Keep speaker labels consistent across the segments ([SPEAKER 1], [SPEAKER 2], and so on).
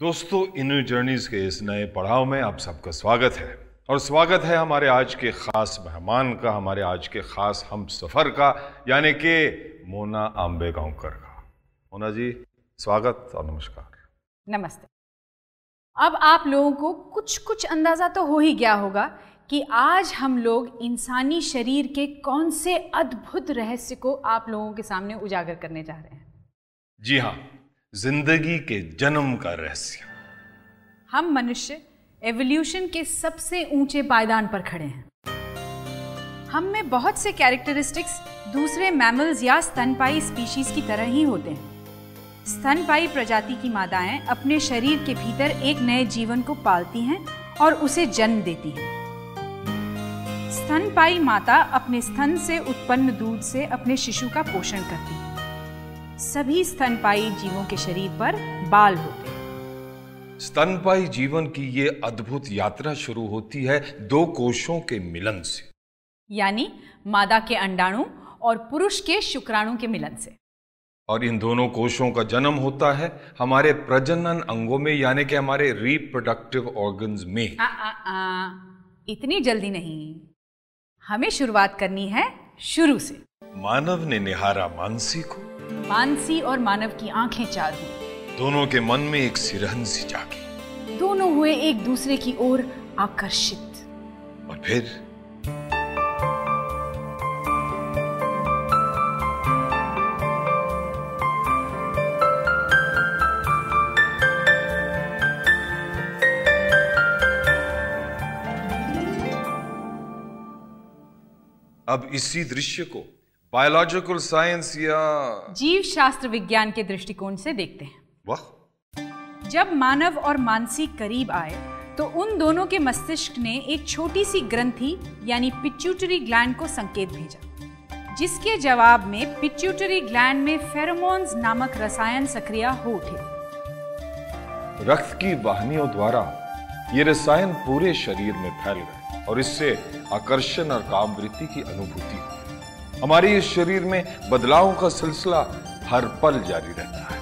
[SPEAKER 1] दोस्तों, इन्यू जर्नीज के इस नए पड़ाव में आप सबका स्वागत है और स्वागत है हमारे आज के खास मेहमान का, हमारे आज के खास हम सफर का, यानी कि मोना आंबेगांवकर का। मोना जी, स्वागत और नमस्कार।
[SPEAKER 2] नमस्ते। अब आप लोगों को कुछ अंदाजा तो हो ही गया होगा कि आज हम लोग इंसानी शरीर के कौन से अद्भुत रहस्य को आप लोगों के सामने उजागर करने जा रहे हैं।
[SPEAKER 1] जी हाँ, जिंदगी के जन्म का रहस्य।
[SPEAKER 2] हम मनुष्य एवोल्यूशन के सबसे ऊंचे पायदान पर खड़े हैं। हम में बहुत से कैरेक्टरिस्टिक्स दूसरे मैमल्स या स्तनपाई स्पीशीज की तरह ही होते हैं। स्तनपाई प्रजाति की मादाएं अपने शरीर के भीतर एक नए जीवन को पालती हैं और उसे जन्म देती हैं। स्तनपाई माता अपने स्तन से उत्पन्न दूध से अपने शिशु का पोषण करती है। सभी स्तनपाई जीवों के शरीर पर बाल होते हैं।
[SPEAKER 1] स्तनपाई जीवन की ये अद्भुत यात्रा शुरू होती है दो कोशों के मिलन से,
[SPEAKER 2] यानी मादा के अंडाणु और पुरुष के शुक्राणु के मिलन से।
[SPEAKER 1] और इन दोनों कोशों का जन्म होता है हमारे प्रजनन अंगों में, यानी कि हमारे रिप्रोडक्टिव ऑर्गन्स में।
[SPEAKER 2] इतनी जल्दी नहीं, हमें शुरुआत करनी है शुरू से।
[SPEAKER 1] मानव ने निहारा मानसी को,
[SPEAKER 2] मानसी और मानव की आंखें चार हुई।
[SPEAKER 1] दोनों के मन में एक सिरहन सी जागी।
[SPEAKER 2] दोनों हुए एक दूसरे की ओर आकर्षित।
[SPEAKER 1] और फिर अब इसी दृश्य को बायोलॉजिकल साइंस या
[SPEAKER 2] जीव शास्त्र विज्ञान के दृष्टिकोण से देखते हैं।
[SPEAKER 1] वाह!
[SPEAKER 2] जब मानव और मानसी करीब आए तो उन दोनों के मस्तिष्क ने एक छोटी सी ग्रंथि यानी पिट्यूटरी ग्लैंड को संकेत भेजा, जिसके जवाब में पिट्यूटरी ग्लैंड में फेरोमोन्स नामक रसायन सक्रिय हो उठे।
[SPEAKER 1] रक्त की वाहिनियों द्वारा ये रसायन पूरे शरीर में फैल गए और इससे आकर्षण और कामवृत्ति की अनुभूति हुई। हमारे इस शरीर में बदलावों का सिलसिला हर पल जारी रहता है।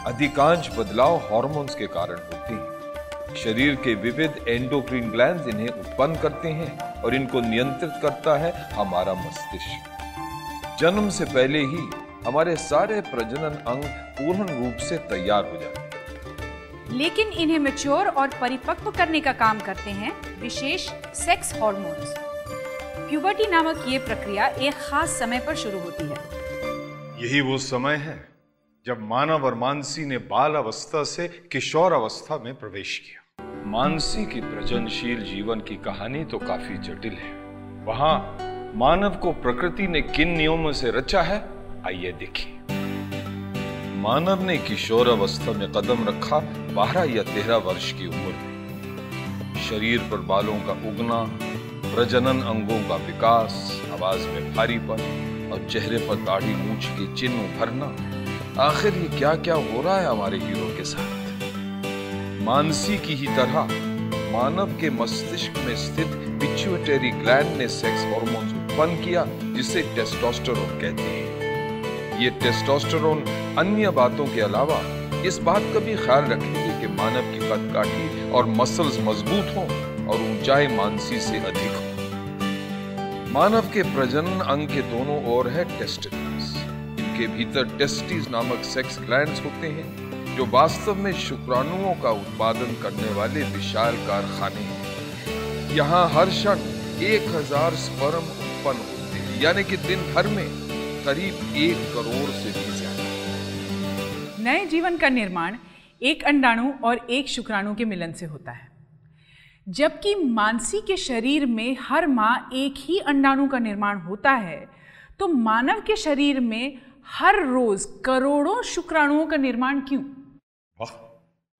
[SPEAKER 1] अधिकांश बदलाव हार्मोन्स के कारण होते हैं। शरीर के विविध एंडोक्राइन ग्लैंड्स इन्हें उत्पन्न करते हैं और इनको नियंत्रित करता है हमारा मस्तिष्क। जन्म से पहले ही हमारे सारे प्रजनन अंग पूर्ण रूप से तैयार हो जाते हैं,
[SPEAKER 2] लेकिन इन्हें मैच्योर और परिपक्व करने का काम करते हैं विशेष सेक्स हार्मोन्स। प्यूबर्टी नामक ये प्रक्रिया एक खास समय पर शुरू होती है।
[SPEAKER 1] यही वो समय है जब मानव और मानसी ने बाल अवस्था से किशोर अवस्था में प्रवेश किया। मानसी की प्रजननशील जीवन की कहानी तो काफी जटिल है। वहां मानव को प्रकृति ने किन नियमों से रचा है, आइए देखिए। मानव ने किशोर अवस्था में कदम रखा 12 या 13 वर्ष की उम्र में। शरीर पर बालों का उगना, प्रजनन अंगों का विकास, आवाज में भारीपन और चेहरे पर दाढ़ी मूंछ के चिन्ह उभरना। आखिर ये क्या क्या हो रहा है हमारे हीरो के साथ। मानसी की ही तरह मानव के मस्तिष्क में स्थित पिट्यूटरी ग्लैंड ने सेक्स हार्मोन्स उत्पन्न किया, जिसे टेस्टोस्टेरोन कहते हैं। ये टेस्टोस्टेरोन अन्य बातों के अलावा इस बात का भी ख्याल रखेंगे कि मानव की कदकाठी और मसल्स मजबूत हों और ऊंचाई मानसी से अधिक हो। मानव के प्रजनन अंग के दोनों ओर है टेस्टिकल्स। इनके भीतर टेस्टिस नामक सेक्स ग्लैंड्स होते हैं, जो वास्तव में शुक्राणुओं का उत्पादन करने वाले विशाल कारखाने हैं। यहाँ हर क्षण 1000 स्पर्म उत्पन्न होते हैं, यानी कि दिन भर में करीब 1 करोड़ से भी ज्यादा।
[SPEAKER 2] नए जीवन का निर्माण एक अंडाणु और एक शुक्राणु के मिलन से होता है, जबकि मानसी के शरीर में हर माह एक ही अंडाणु का निर्माण होता है, तो मानव के शरीर में हर रोज करोड़ों शुक्राणुओं का निर्माण क्यों?
[SPEAKER 1] वाह,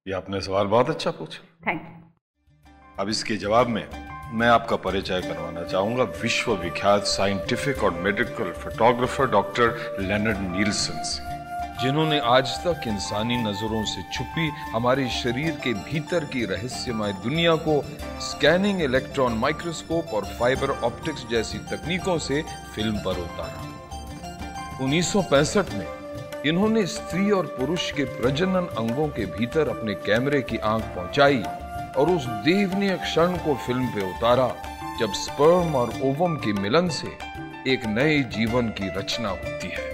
[SPEAKER 1] ये आपने सवाल बहुत अच्छा पूछा।
[SPEAKER 2] Thank you.
[SPEAKER 1] अब इसके जवाब में मैं आपका परिचय करवाना चाहूंगा विश्व विख्यात साइंटिफिक और medical photographer doctor Leonard Nielsen से, जिन्होंने आज तक इंसानी नजरों से छुपी हमारे शरीर के भीतर की रहस्यमय दुनिया को स्कैनिंग, इलेक्ट्रॉन माइक्रोस्कोप और फाइबर ऑप्टिक्स जैसी तकनीकों से फिल्म पर उतारा। 1965 में
[SPEAKER 3] इन्होंने स्त्री और पुरुष के प्रजनन अंगों के भीतर अपने कैमरे की आंख पहुंचाई और उस देवनीय क्षण को फिल्म पे उतारा जब स्पर्म और ओवम के मिलन से एक नए जीवन की रचना होती है।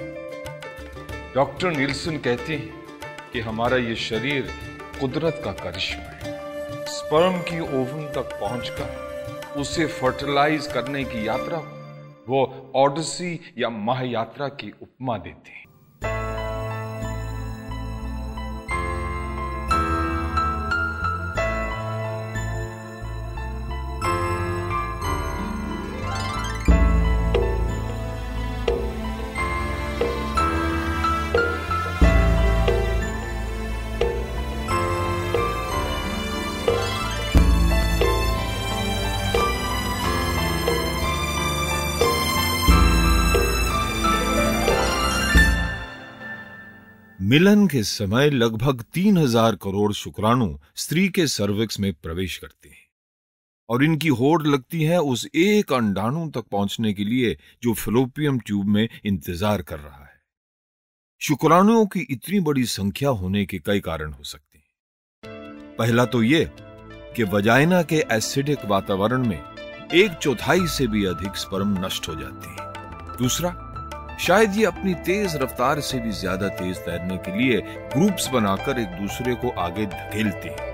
[SPEAKER 1] डॉक्टर नील्सन कहते हैं कि हमारा ये शरीर कुदरत का करिश्मा है। स्पर्म की ओवम तक पहुंचकर उसे फर्टिलाइज करने की यात्रा को वो ऑडिसी या महायात्रा की उपमा देते हैं।
[SPEAKER 3] मिलन के समय लगभग 3000 करोड़ शुक्राणु स्त्री के सर्विक्स में प्रवेश करते हैं और इनकी होड़ लगती है उस एक अंडाणु तक पहुंचने के लिए जो फैलोपियम ट्यूब में इंतजार कर रहा है। शुक्राणुओं की इतनी बड़ी संख्या होने के कई कारण हो सकते हैं। पहला तो यह कि वजाइना के एसिडिक वातावरण में 1/4 से भी अधिक स्पर्म नष्ट हो जाते हैं। दूसरा, शायद ये अपनी तेज रफ्तार से भी ज्यादा तेज तैरने के लिए ग्रुप्स बनाकर एक दूसरे को आगे धकेलते हैं।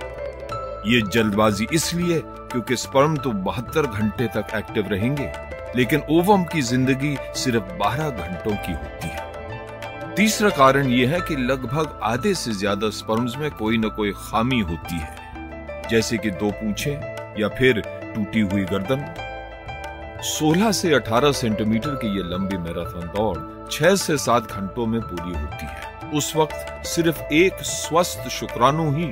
[SPEAKER 3] ये जल्दबाजी इसलिए क्योंकि स्पर्म तो 72 घंटे तक एक्टिव रहेंगे, लेकिन ओवम की जिंदगी सिर्फ 12 घंटों की होती है। तीसरा कारण यह है कि लगभग आधे से ज्यादा स्पर्म्स में कोई न कोई खामी होती है, जैसे कि 2 पूंछें या फिर टूटी हुई गर्दन। 16 से 18 सेंटीमीटर की ये लंबी मैराथन दौड़ 6 से 7 घंटों में पूरी होती है। उस वक्त सिर्फ एक स्वस्थ शुक्राणु ही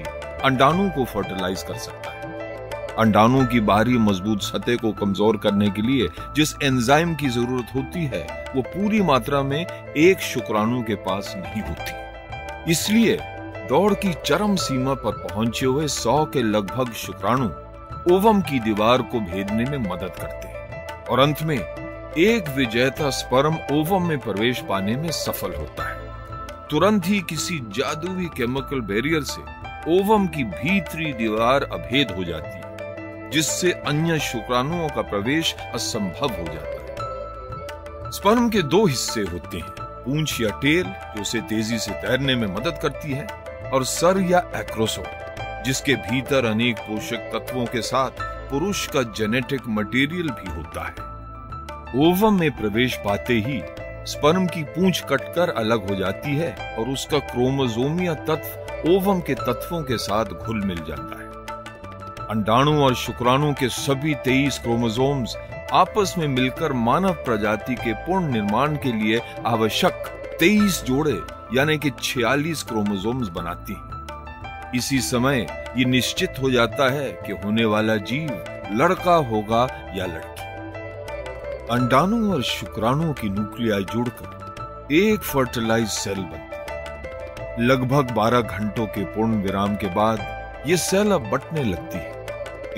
[SPEAKER 3] अंडाणु को फर्टिलाइज कर सकता है। अंडाणु की बाहरी मजबूत सतह को कमजोर करने के लिए जिस एंजाइम की जरूरत होती है वो पूरी मात्रा में एक शुक्राणु के पास नहीं होती। इसलिए दौड़ की चरम सीमा पर पहुंचे हुए 100 के लगभग शुक्राणु ओवम की दीवार को भेदने में मदद करते हैं और अंत में एक विजेता स्पर्म ओवम में प्रवेश पाने में सफल होता है। तुरंत ही किसी जादुई केमिकल बैरियर से ओवम की भीतरी दीवार अभेद हो जाती है, जिससे अन्य शुक्राणुओं का प्रवेश असंभव हो जाता है। स्पर्म के 2 हिस्से होते हैं, पूंछ या टेल जो उसे तेजी से तैरने में मदद करती है, और सर या एक्रोसोम जिसके भीतर अनेक पोषक तत्वों के साथ पुरुष का जेनेटिक मटेरियल भी होता है। ओवम में प्रवेश पाते ही स्पर्म की पूंछ कटकर अलग हो जाती है और उसका क्रोमोसोमीय तत्व ओवम के तत्वों के साथ घुल मिल जाता है। अंडाणु और शुक्राणु के सभी 23 क्रोमोसोम्स आपस में मिलकर मानव प्रजाति के पूर्ण निर्माण के लिए आवश्यक 23 जोड़े यानी कि 46 क्रोमोसोम्स बनाती हैं। इसी समय ये निश्चित हो जाता है कि होने वाला जीव लड़का होगा या लड़की। अंडाणु और शुक्राणु की न्यूक्लियाई जुड़कर एक फर्टिलाइज सेल बनती है। लगभग 12 घंटों के पूर्ण विराम के बाद ये सेल अब बंटने लगती है,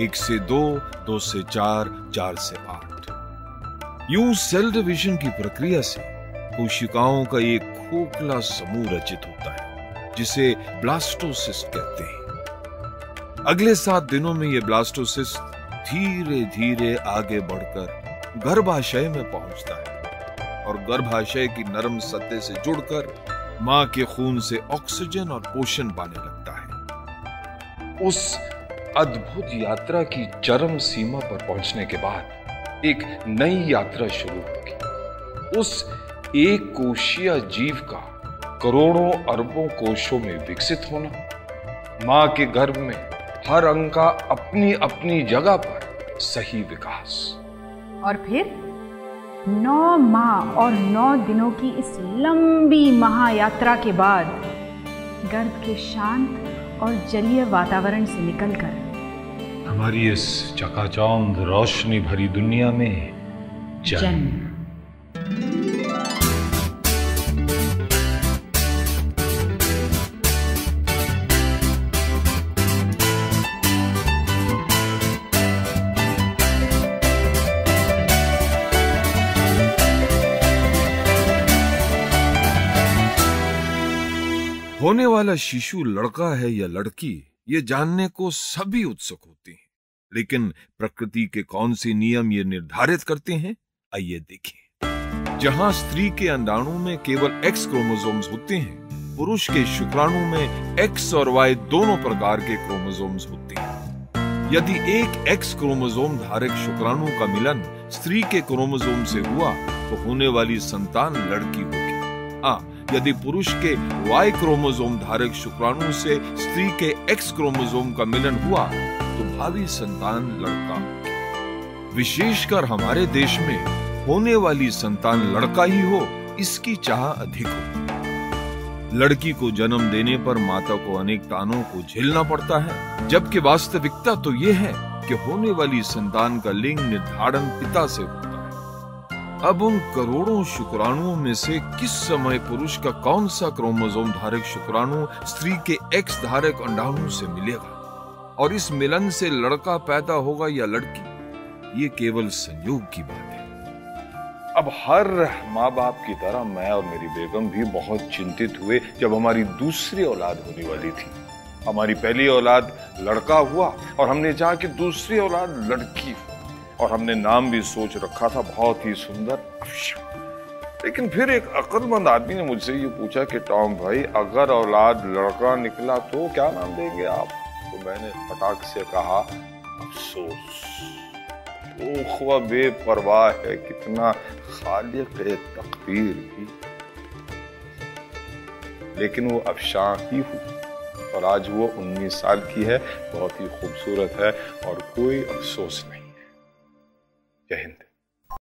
[SPEAKER 3] 1 से 2, 2 से 4, 4 से 8। यूं सेल डिवीजन की प्रक्रिया से कोशिकाओं का एक खोखला समूह रचित होता है जिसे ब्लास्टोसिस्ट कहते हैं। अगले 7 दिनों में यह ब्लास्टोसिस्ट धीरे धीरे आगे बढ़कर गर्भाशय में पहुंचता है और गर्भाशय की नरम सतह से जुड़कर मां के खून से ऑक्सीजन और पोषण पाने लगता है।
[SPEAKER 1] उस अद्भुत यात्रा की चरम सीमा पर पहुंचने के बाद एक नई यात्रा शुरू होगी। उस एक कोशिया जीव का करोड़ों अरबों कोशों में विकसित होना, मां के गर्भ में हर अंग का अपनी अपनी जगह पर सही विकास,
[SPEAKER 2] और फिर 9 माह और 9 दिनों की इस लंबी महायात्रा के बाद गर्भ के शांत और जलीय वातावरण से निकलकर
[SPEAKER 1] हमारी इस चकाचौंध रोशनी भरी दुनिया में जन्म।
[SPEAKER 3] होने वाला शिशु लड़का है या लड़की, ये जानने को सभी उत्सुक होते हैं, लेकिन प्रकृति के कौन से नियम ये निर्धारित करते हैं, आइए देखें। जहां स्त्री के अंडाणु में केवल एक्स क्रोमोसोम्स होते हैं, पुरुष के शुक्राणु में एक्स और वाई दोनों प्रकार के क्रोमोसोम्स होते हैं। यदि एक एक्स क्रोमोसोम धारक शुक्राणु का मिलन स्त्री के क्रोमोसोम से हुआ तो होने वाली संतान लड़की होगी। हाँ, यदि पुरुष के वाई क्रोमोसोम धारक शुक्राणु से स्त्री के एक्स क्रोमोसोम का मिलन हुआ तो भावी संतान लड़का होगी। विशेषकर हमारे देश में होने वाली संतान लड़का ही हो, इसकी चाह अधिक होती है। लड़की को जन्म देने पर माता को अनेक तानों को झेलना पड़ता है, जबकि वास्तविकता तो यह है कि होने वाली संतान का लिंग निर्धारण पिता से होता है। अब उन करोड़ों शुक्राणुओं में से किस समय पुरुष का कौन सा क्रोमोसोम धारक शुक्राणु स्त्री के एक्स धारक अंडाणु से मिलेगा और इस मिलन से लड़का पैदा होगा या लड़की, ये केवल संयोग की बात है।
[SPEAKER 1] अब हर माँ बाप की तरह मैं और मेरी बेगम भी बहुत चिंतित हुए जब हमारी दूसरी औलाद होने वाली थी। हमारी पहली औलाद लड़का हुआ और हमने चाहा कि दूसरी औलाद लड़की हो, और हमने नाम भी सोच रखा था बहुत ही सुंदर, अफशान। लेकिन फिर एक अक्लमंद आदमी ने मुझसे ये पूछा कि टॉम भाई, अगर औलाद लड़का निकला तो क्या नाम देंगे आप? तो मैंने फटाक से कहा, अफसोस। वो बेपरवाह है, कितना खालिक तकदीर भी, लेकिन वो अफशां ही हुई और आज वो 19 साल की है, बहुत ही खूबसूरत है और कोई अफसोस नहीं है। जय हिंद।